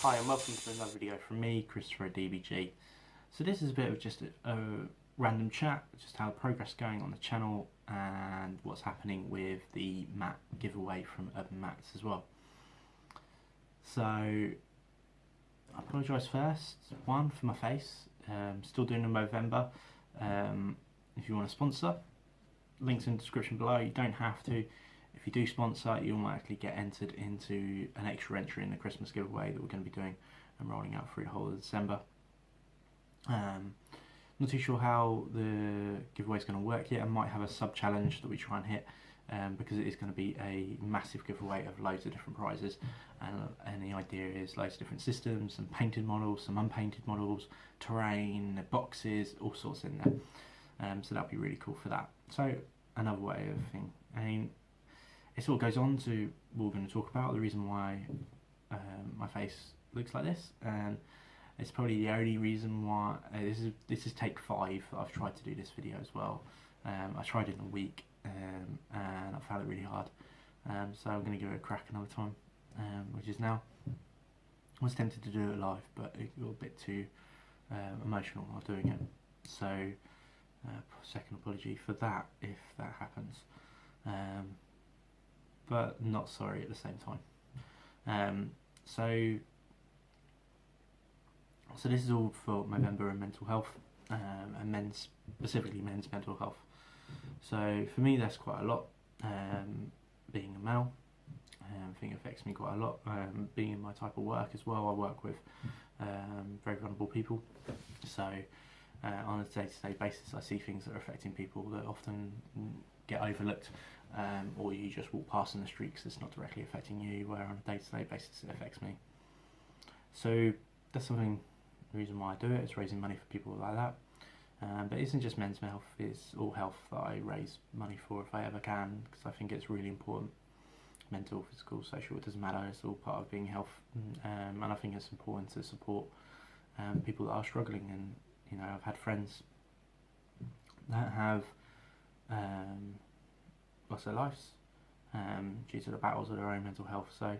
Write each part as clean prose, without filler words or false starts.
Hi and welcome to another video from me, Christopher at DBG. So this is a bit of just a random chat, just how progress is going on the channel and what's happening with the mat giveaway from Urban Mats as well. So I apologise first, one, for my face, still doing the Movember. If you want to sponsor, links in the description below. You don't have to. If you do sponsor, you automatically get entered into an extra entry in the Christmas giveaway that we're going to be doing and rolling out through the whole of December. Not too sure how the giveaway is going to work yet. I might have a sub-challenge that we try and hit because it is going to be a massive giveaway of loads of different prizes, and the idea is loads of different systems, some painted models, some unpainted models, terrain, boxes, all sorts in there. So that'll be really cool for that. So another way of thing. I mean, it sort of goes on to what we're going to talk about, the reason why my face looks like this, and it's probably the only reason why this is take 5 that I've tried to do this video as well. I tried it in a week and I found it really hard, so I'm going to give it a crack another time, which is now. I was tempted to do it live, but it got a bit too emotional while doing it, so second apology for that if that happens. But not sorry at the same time. So this is all for Movember and mental health, and specifically men's mental health. So for me that's quite a lot. Being a male, I think it affects me quite a lot. Being in my type of work as well, I work with very vulnerable people. So on a day-to-day basis I see things that are affecting people that often get overlooked, or you just walk past in the street because it's not directly affecting you, where on a day-to-day basis it affects me. So that's something, the reason why I do it is raising money for people like that. But it isn't just men's health, it's all health that I raise money for if I ever can, because I think it's really important. Mental, physical, social, it doesn't matter, it's all part of being health, and I think it's important to support people that are struggling. And you know, I've had friends that have lost their lives due to the battles of their own mental health, so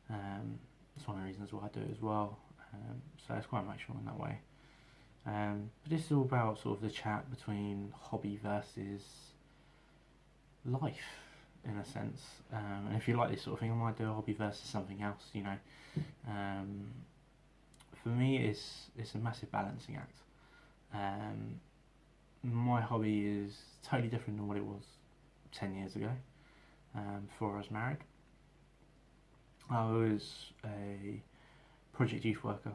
that's one of the reasons why I do it as well. So it's quite emotional in that way. But this is all about sort of the chat between hobby versus life, in a sense. And if you like this sort of thing, I might do a hobby versus something else, you know. For me it's a massive balancing act. My hobby is totally different than what it was 10 years ago, before I was married. I was a project youth worker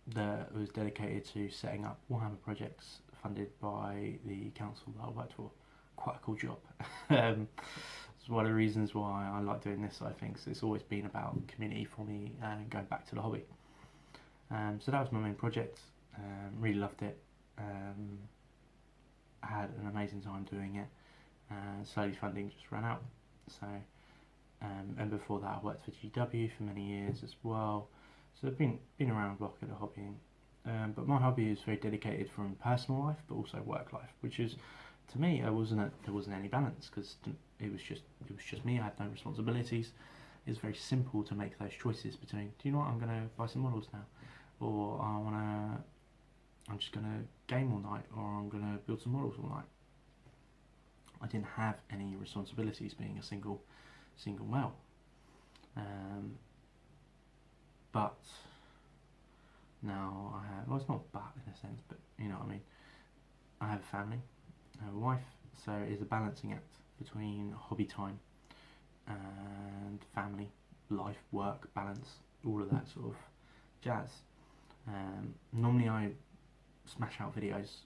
that was dedicated to setting up Warhammer projects funded by the council that I worked for. Quite a cool job. It's one of the reasons why I like doing this side of things. It's always been about community for me and going back to the hobby. So that was my main project. Really loved it. I had an amazing time doing it. Slowly funding just ran out. So and before that I worked for GW for many years as well. So I've been around the block at the hobbying. But my hobby is very dedicated from personal life, but also work life, which is, to me, there wasn't any balance, because it was just me. I had no responsibilities. It was very simple to make those choices between, do you know what, I'm going to buy some models now, or I'm just going to game all night, or I'm going to build some models all night. I didn't have any responsibilities being a single male. But now I have, well, it's not but in a sense, but you know what I mean. I have a family, I have a wife, so it is a balancing act between hobby time and family, life, work, balance, all of that sort of jazz. Normally I smash out videos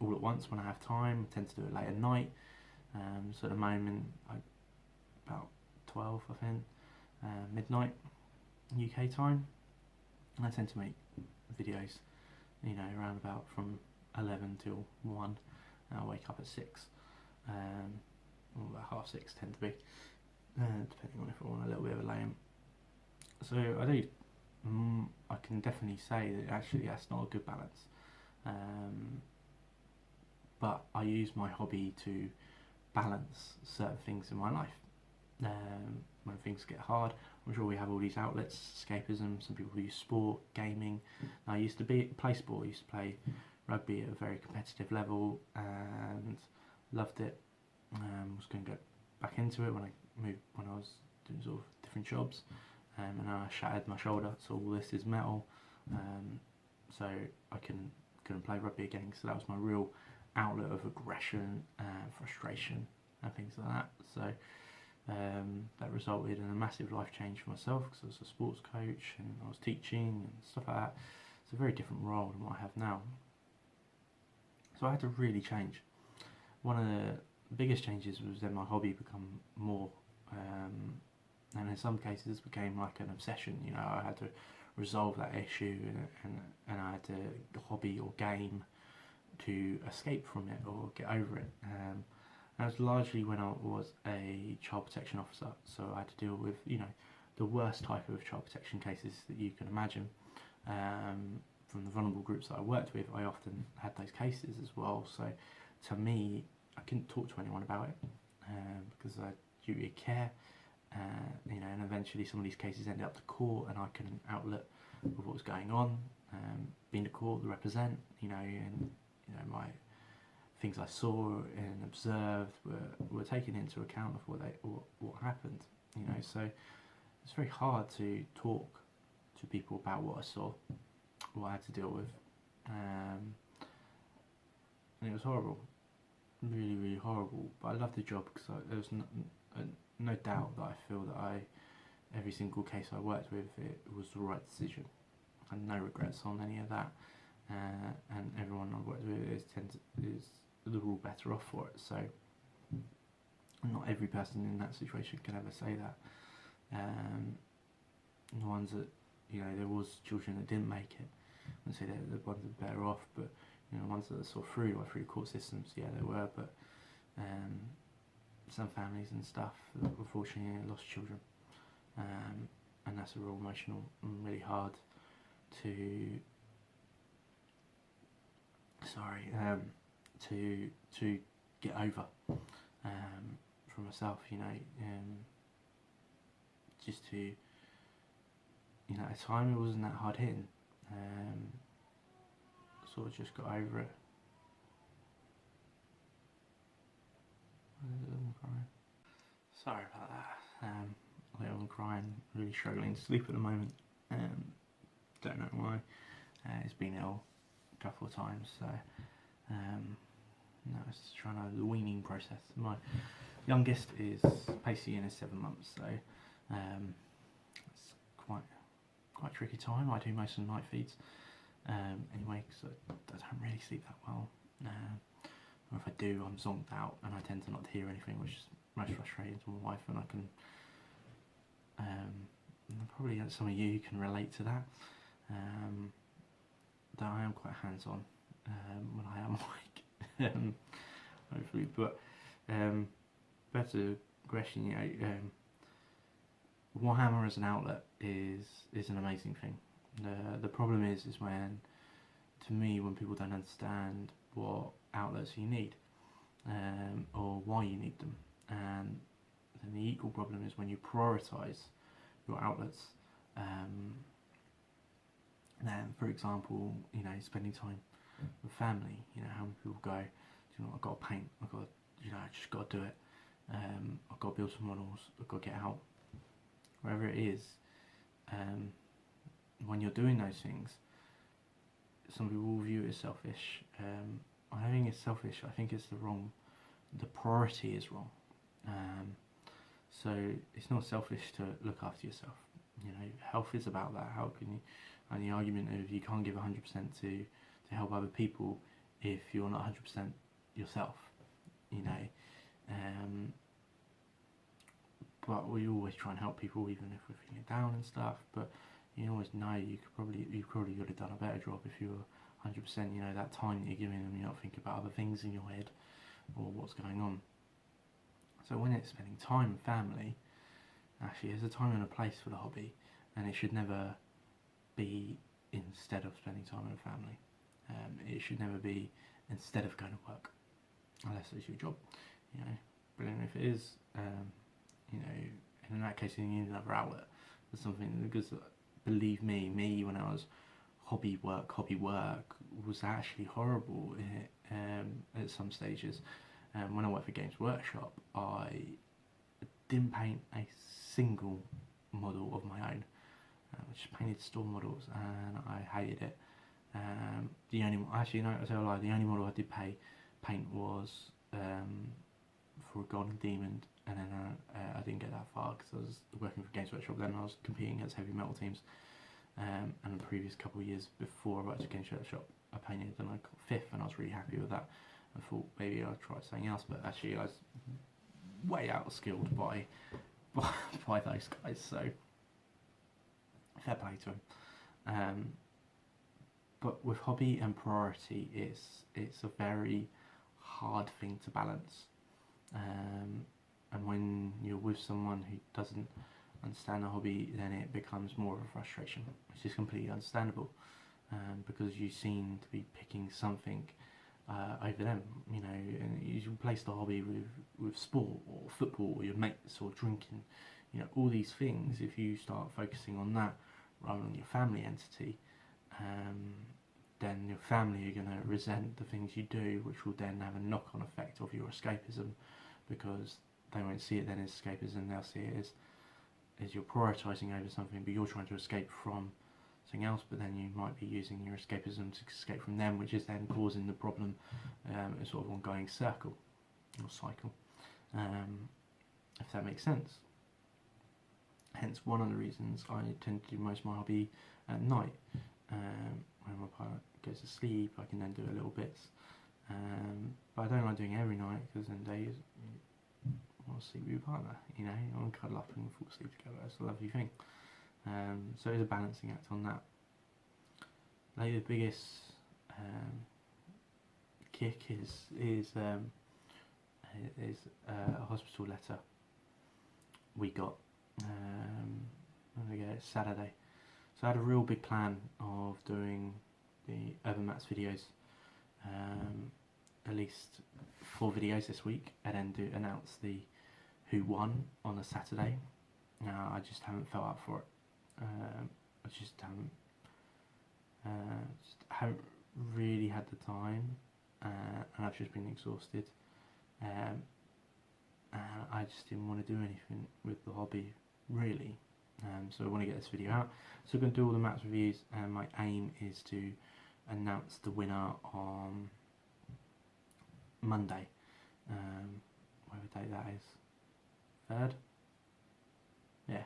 all at once when I have time. I tend to do it late at night. So at the moment, about 12, I think, midnight UK time, and I tend to make videos, you know, around about from 11 till 1, and I wake up at 6, or about 6:30 tend to be, depending on if I want a little bit of a lay-in. So I can definitely say that actually that's not a good balance, but I use my hobby to balance certain things in my life. When things get hard, I'm sure we have all these outlets, escapism. Some people use sport, gaming. I used to play sport. I used to play rugby at a very competitive level and loved it. Was going to go back into it when I was doing sort of different jobs, and I shattered my shoulder. So all this is metal, so I couldn't play rugby again. So that was my real outlet of aggression, frustration, and things like that. So that resulted in a massive life change for myself because I was a sports coach and I was teaching and stuff like that. It's a very different role than what I have now. So I had to really change. One of the biggest changes was then my hobby become more, and in some cases became like an obsession. You know, I had to resolve that issue, and I had to hobby or game to escape from it or get over it. That was largely when I was a child protection officer, so I had to deal with, you know, the worst type of child protection cases that you can imagine. From the vulnerable groups that I worked with, I often had those cases as well. So to me, I couldn't talk to anyone about it because I had duty of care, you know, and eventually some of these cases ended up to court, and I couldn't outlet with what was going on. Being to court, represent, you know, and you know my things I saw and observed were taken into account of what happened, you know. So it's very hard to talk to people about what I saw, what I had to deal with, and it was horrible, really, really horrible. But I loved the job because there was no doubt that I feel that every single case I worked with, it was the right decision. I had no regrets on any of that, and everyone I've worked with is they're all better off for it. So not every person in that situation can ever say that. The ones that, you know, there was children that didn't make it, I wouldn't say they're the ones that are better off, but you know, ones that are sort of through court systems, yeah, they were. But some families and stuff, unfortunately, lost children, and that's a real emotional and really hard to to get over for myself, you know, just to, you know, at the time it wasn't that hard hitting, sort of just got over it. Sorry about that. I'm crying, really struggling to sleep at the moment. Don't know why. It's been ill a couple of times, so no, it's trying to the weaning process. My youngest is Pacey in his 7 months, so it's quite tricky time. I do most of the night feeds anyway, because I don't really sleep that well. Or if I do, I'm zonked out, and I tend to not hear anything, which is most frustrating to my wife. And I can probably some of you can relate to that. That I am quite hands-on when I am awake, hopefully. But back to the question, you know, Warhammer as an outlet is an amazing thing. The problem is when, to me, when people don't understand what outlets you need, or why you need them, and then the equal problem is when you prioritise your outlets. Then, for example, you know, spending time with family. You know, how many people go, you know, I've got to paint, I've got to, you know, I just got to do it. I've got to build some models, I've got to get out. Wherever it is, when you're doing those things, some people will view it as selfish. I don't think it's selfish. I think it's the priority is wrong. So it's not selfish to look after yourself. You know, health is about that. How can you? And the argument of you can't give 100% to help other people if you're not 100% yourself. You know, but we always try and help people, even if we're feeling down and stuff. But you always know you probably could have done a better job if you were 100%. You know, that time that you're giving them, you're not thinking about other things in your head or what's going on. So when it's spending time with family, actually there's a time and a place for the hobby, and it should never be instead of spending time with family. It should never be instead of going to work, unless it's your job. You know, brilliant if it is. You know, in that case you need another outlet. as something, because believe me, when I was hobby work was actually horrible at some stages. When I worked for Games Workshop, I didn't paint a single model of my own. I just painted store models, and I hated it. The only the only model I did paint was for a Golden Demon, and then I didn't get that far because I was working for Games Workshop. Then I was competing against heavy metal teams, and the previous couple of years before I worked at Games Workshop, I painted and I got 5th, and I was really happy with that. I thought maybe I'd try something else, but actually I was way outskilled by those guys. So fair play to them. But with hobby and priority, it's a very hard thing to balance. And when you're with someone who doesn't understand the hobby, then it becomes more of a frustration, which is completely understandable, because you seem to be picking something over them. You know, and you replace the hobby with sport or football or your mates or drinking. You know, all these things. If you start focusing on that rather than your family entity, then your family are going to resent the things you do, which will then have a knock-on effect of your escapism, because they won't see it then as escapism, they'll see it as you're prioritising over something, but you're trying to escape from something else, but then you might be using your escapism to escape from them, which is then causing the problem, a sort of ongoing circle or cycle, if that makes sense. Hence one of the reasons I tend to do most of my hobby at night. When my partner goes to sleep, I can then do a little bits, but I don't like doing it every night, because then days you want to sleep with your partner, you know, you want to cuddle up and fall asleep together. It's a lovely thing. So it's a balancing act on that. Like the biggest kick is a hospital letter we got. Saturday. So I had a real big plan of doing the Urban Mats videos, at least 4 videos this week, and then announce the who won on a Saturday. Now I just haven't felt up for it. I just haven't really had the time, and I've just been exhausted. And I just didn't want to do anything with the hobby, really. So I want to get this video out. So I'm going to do all the mats reviews, and my aim is to announce the winner on Monday, whatever date that is, 3rd? Yeah,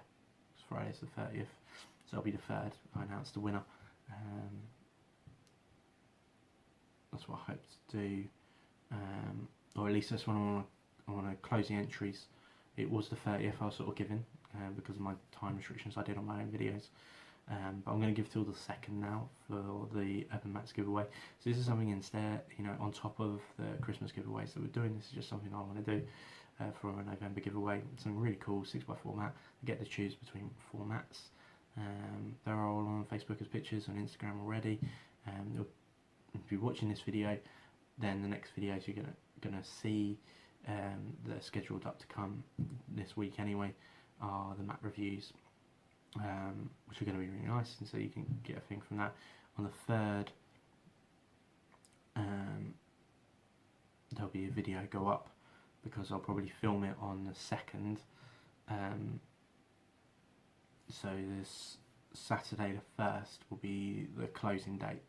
it's Friday, it's the 30th, so it'll be the 3rd. I announce the winner. That's what I hope to do, or at least that's when I want to close the entries. It was the 30th I was sort of given, because of my time restrictions I did on my own videos. But I'm going to give till the 2nd now for the Urban Mats giveaway. So this is something instead, you know, on top of the Christmas giveaways that we're doing. This is just something I want to do for a November giveaway. It's something really cool, 6x4 mat. I get to choose between 4 mats. They're all on Facebook as pictures, on Instagram already. If you're watching this video, then the next videos you're gonna see that are scheduled up to come this week anyway are the mat reviews, which are going to be really nice, and so you can get a thing from that. On the 3rd, there'll be a video go up, because I'll probably film it on the 2nd, so this Saturday the 1st will be the closing date,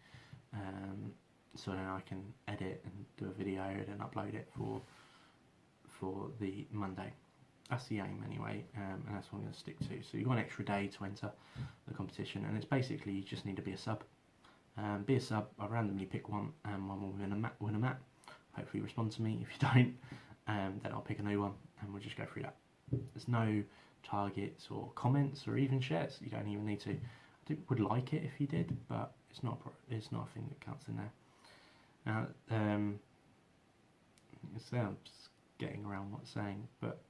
so then I can edit and do a video and then upload it for the Monday. That's the aim anyway, and that's what I'm going to stick to. So you've got an extra day to enter the competition, and it's basically you just need to be a sub. Be a sub. I randomly pick one, and one will win a mat. Hopefully you respond to me. If you don't, then I'll pick a new one, and we'll just go through that. There's no targets or comments or even shares. You don't even need to. I would like it if you did, but it's not a thing that counts in there. Now, so I'm just getting around what I'm saying, but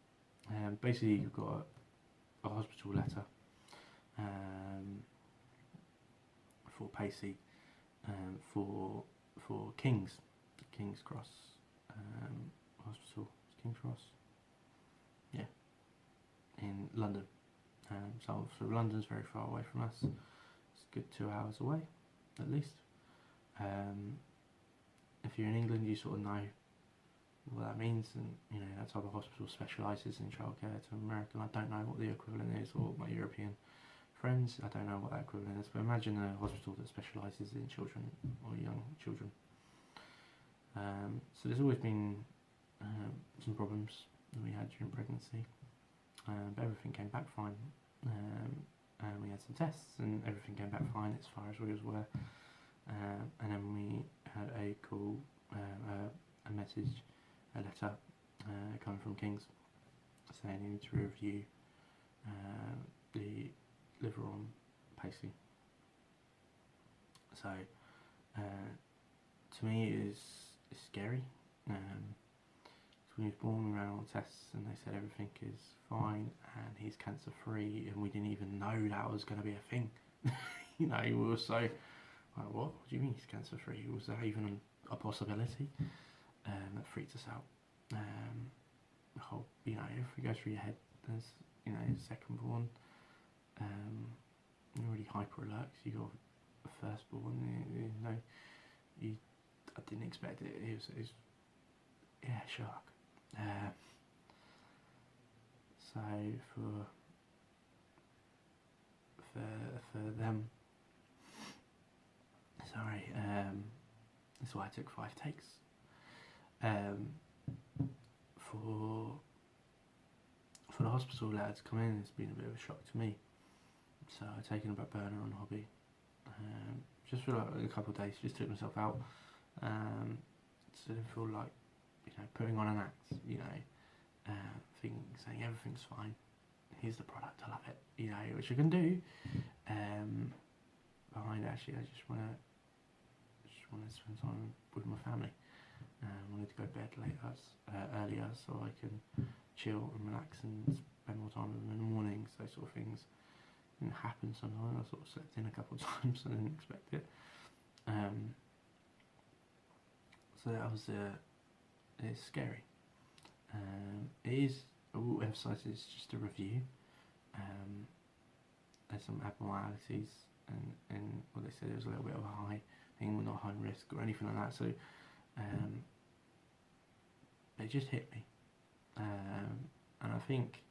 basically you've got a hospital letter for Pacey, for King's Cross Hospital, King's Cross, yeah, in London. So London's very far away from us. It's a good 2 hours away, at least. If you're in England, you sort of know what that means, and you know that type of hospital specialises in childcare. To American, I don't know what the equivalent is, or my European friends, I don't know what that equivalent is, but imagine a hospital that specialises in children or young children. So there's always been some problems that we had during pregnancy, but everything came back fine. And we had some tests, and everything came back fine as far as we was aware. And then we had a call, a message, a letter coming from King's saying they need to review the liver on Pacey. So to me it's scary. So when he was born, we ran all tests and they said everything is fine and he's cancer free, and we didn't even know that was going to be a thing. You know, we were so like, what do you mean he's cancer free? Was that even a possibility? That freaked us out. The whole, you know, if it goes through your head, there's, you know, second born, you're really hyper alert because you got a firstborn. You know, I didn't expect it. It was yeah, shock. So for them, sorry, that's why I took 5 takes. For the hospital lads to come in, it's been a bit of a shock to me. So I've taken a back burner on hobby. Just for like a couple of days, just took myself out. So I didn't feel like, you know, putting on an act, you know, saying everything's fine. Here's the product, I love it, you know, which I can do. Behind actually, I just want to spend time with my family. I wanted to go to bed earlier so I can chill and relax and spend more time with them in the mornings. Those sort of things didn't happen sometimes. I sort of slept in a couple of times. I didn't expect it. So that was it's scary. It is, I will emphasise, it's just a review. There's some abnormalities, and what they said, it was a little bit of a high thing, not high risk or anything like that. So it just hit me, and I think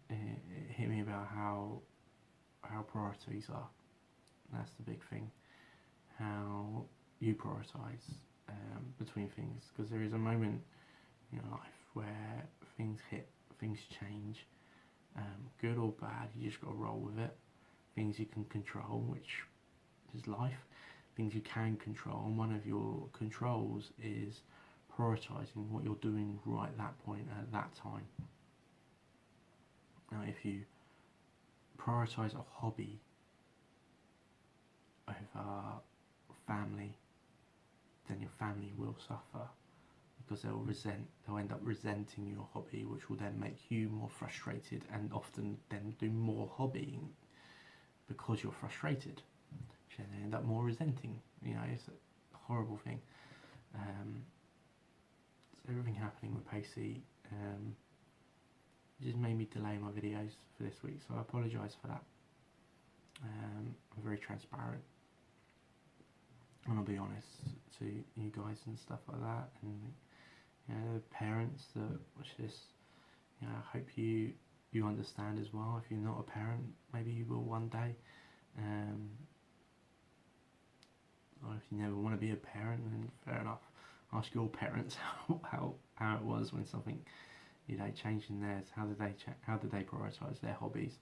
it hit me about how priorities are. That's the big thing. How you prioritise between things, because there is a moment in your life where things hit, things change, good or bad. You just got to roll with it. Things you can control, which is life. Things you can control, and one of your controls is prioritising what you're doing right at that point at that time. Now, if you prioritise a hobby over family, then your family will suffer, because they'll end up resenting your hobby, which will then make you more frustrated, and often then do more hobbying because you're frustrated. And they end up more resenting. You know, it's a horrible thing. So everything happening with Pacey just made me delay my videos for this week, so I apologise for that. I'm very transparent, and I'll be honest to you guys and stuff like that, and you know, parents that watch this, you know, I hope you understand as well. If you're not a parent, maybe you will one day. Or if you never want to be a parent, then fair enough. Ask your parents how it was when something, you know, changed in theirs. How did they prioritise their hobbies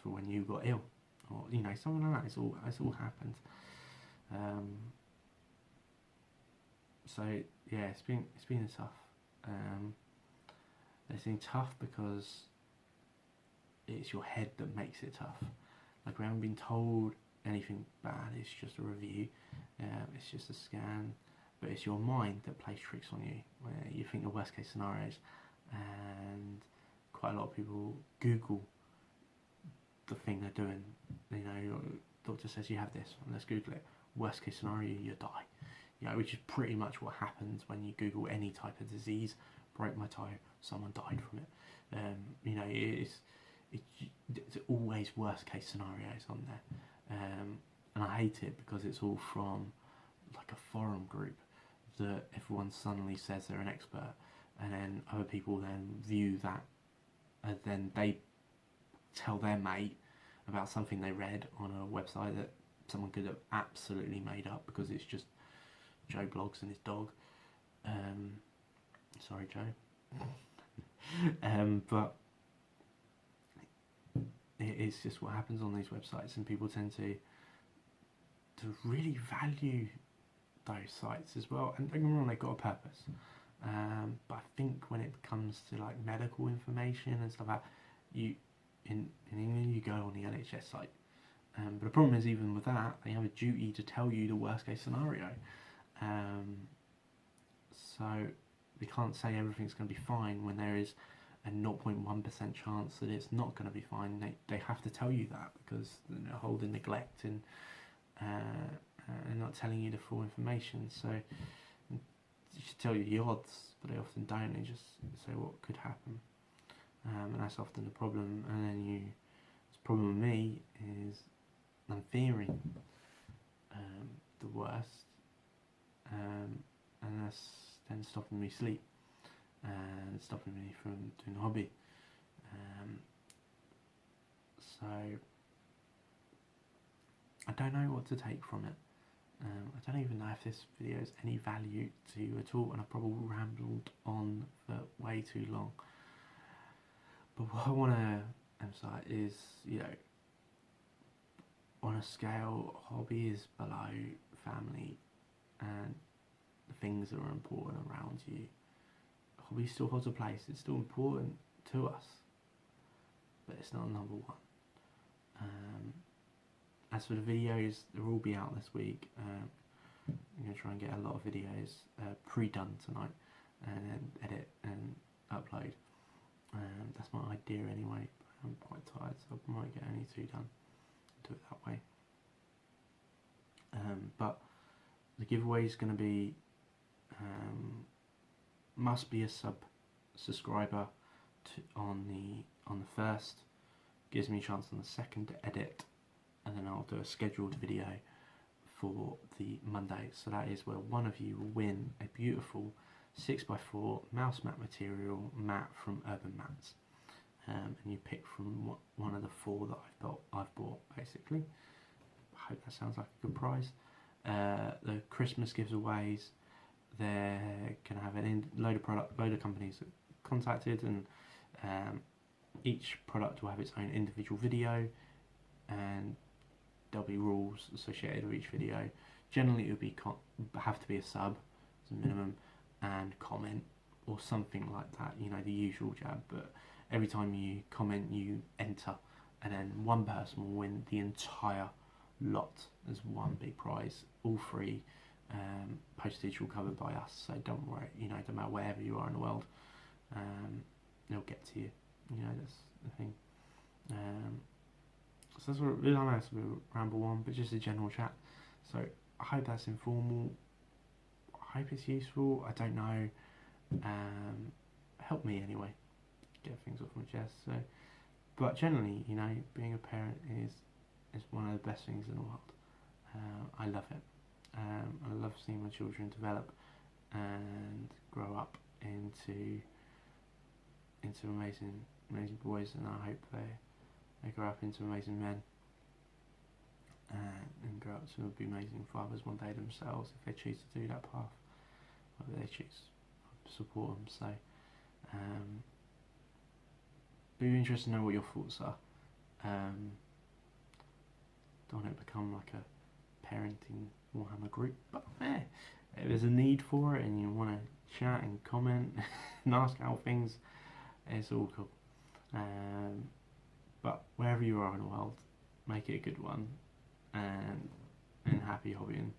for when you got ill, or you know, something like that. It's all happened. So yeah, it's been tough. It's been tough because it's your head that makes it tough. Like, we haven't been told anything bad. It's just a review. It's just a scan. But it's your mind that plays tricks on you, where you think the worst case scenarios, and quite a lot of people Google the thing they're doing. You know, your doctor says you have this, let's Google it. Worst case scenario, you die. You know, which is pretty much what happens when you Google any type of disease. Broke my toe, someone died from it. You know, it's always worst case scenarios on there, and I hate it because it's all from like a forum group that everyone suddenly says they're an expert, and then other people then view that, and then they tell their mate about something they read on a website that someone could have absolutely made up because it's just Joe Blogs and his dog. Sorry, Joe. But it is just what happens on these websites, and people tend to really value those sites as well. And don't get me wrong, they've got a purpose. But I think when it comes to like medical information and stuff like that, in England you go on the NHS site. But the problem is, even with that, they have a duty to tell you the worst case scenario. So they can't say everything's going to be fine when there is a 0.1% chance that it's not going to be fine. They have to tell you that because they're holding neglect and not telling you the full information. So they should tell you the odds, but they often don't. They just say what could happen, and that's often the problem. And then the problem with me is I'm fearing the worst, and that's then stopping me sleep and stopping me from doing a hobby. So I don't know what to take from it. I don't even know if this video is any value to you at all, and I probably rambled on for way too long. But what I want to emphasise is, on a scale, hobby is below family and the things that are important around you. Hobby still holds a place. It's still important to us, but it's not number one. As for the videos, they'll all be out this week. I'm going to try and get a lot of videos pre-done tonight, and then edit and upload. That's my idea anyway. I'm quite tired, so I might get only 2 done. Do it that way. But the giveaway is going to be must be a subscriber on the first. Gives me a chance on the second to edit, and then I'll do a scheduled video for the Monday. So that is where one of you will win a beautiful 6x4 mouse mat material mat from Urban Mats, and you pick from one of the 4 that I've bought basically. I hope that sounds like a good prize. The Christmas giveaways, they're gonna have a load of companies that contacted, and each product will have its own individual video, and there'll be rules associated with each video. Generally, it would be have to be a sub as a minimum, and comment or something like that. The usual jab. But every time you comment, you enter, and then one person will win the entire lot as one big prize, all free. Postage will covered by us, so don't worry. No matter wherever you are in the world, it'll get to you. That's the thing. So that's what I know it's a bit of a ramble on, but just a general chat. So I hope that's informal. I hope it's useful. I don't know. Help me anyway. Get things off my chest. So, but generally, being a parent is one of the best things in the world. I love it. I love seeing my children develop and grow up into amazing boys, and I hope they grow up into amazing men, and grow up to be amazing fathers one day themselves if they choose to do that path. Whether they choose, I support them. So, be interested to know what your thoughts are. Don't want it to become like a parenting Warhammer group, but if there's a need for it and you want to chat and comment and ask how things, it's all cool. But wherever you are in the world, make it a good one, and happy hobbying.